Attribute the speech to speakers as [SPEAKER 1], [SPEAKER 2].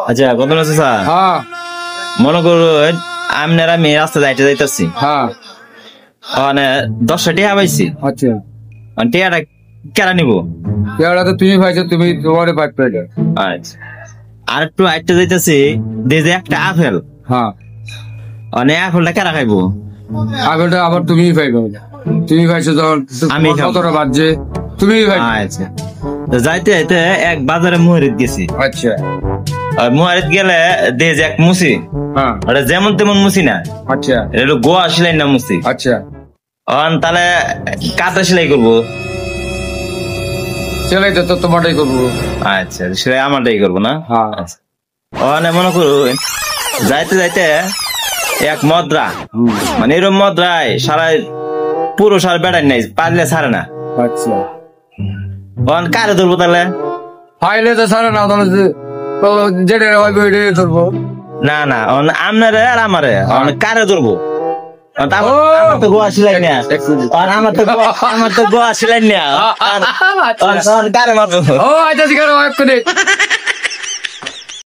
[SPEAKER 1] আচ্ছা কত আছে স্যার?
[SPEAKER 2] হ্যাঁ
[SPEAKER 1] মনে করো আপনার আমি রাস্তা যাইতে যাইতেছি,
[SPEAKER 2] হ্যাঁ
[SPEAKER 1] মানে 10টা টিয়া পাইছি,
[SPEAKER 2] আচ্ছা
[SPEAKER 1] টিয়াটা কেরা নিব?
[SPEAKER 2] পেয়ারা তো তুমি পাইছো, তুমি তোমারে পাইতে পাইলে।
[SPEAKER 1] আচ্ছা আর একটু আইতে যাইতেছি, যে একটা আপেল,
[SPEAKER 2] হ্যাঁ
[SPEAKER 1] মানে আপেলটা কেরা খাইবো?
[SPEAKER 2] আগেটা আবার তুমিই পাইবে, তুমি পাইছো যখন
[SPEAKER 1] আমি খাবো।
[SPEAKER 2] কতটা বাজছে তুমিই পাইছো।
[SPEAKER 1] আচ্ছা তো যাইতে যাইতে এক বাজারে মুহারিত গেছি,
[SPEAKER 2] আচ্ছা
[SPEAKER 1] আর মুহারিত গেলে যে এক মুসি,
[SPEAKER 2] হ্যাঁ
[SPEAKER 1] ওটা যেমন তেমন মুসি না,
[SPEAKER 2] আচ্ছা
[SPEAKER 1] এটা হলো গোয়া সেলাই না মুসি।
[SPEAKER 2] আচ্ছা
[SPEAKER 1] তাহলে কাঁথা সেলাই করবো।
[SPEAKER 2] চলে তো তোমারটাই করবো।
[SPEAKER 1] আচ্ছা সেলাই আমারটাই করবো না?
[SPEAKER 2] হ্যাঁ
[SPEAKER 1] আচ্ছা মনে করো যাইতে যাইতে এক মদ্রা, মানে এরকম মদ্রায় সারা পুরো সার বেড়াই নাই, পারলে ছাড়ে না,
[SPEAKER 2] আচ্ছা
[SPEAKER 1] কারে ধরবো তাহলে?
[SPEAKER 2] ফাইলে তো সারা না, তাহলে যেটা হইবে ওইটাই ধরবো।
[SPEAKER 1] না না আপনারে আর আমারে কারে ধরবো? আমার তো গোয়া সিলাই না, আমার তো গোয়া সিলাই না, কারে মারবো?
[SPEAKER 2] ও আচ্ছা ঠিক আছে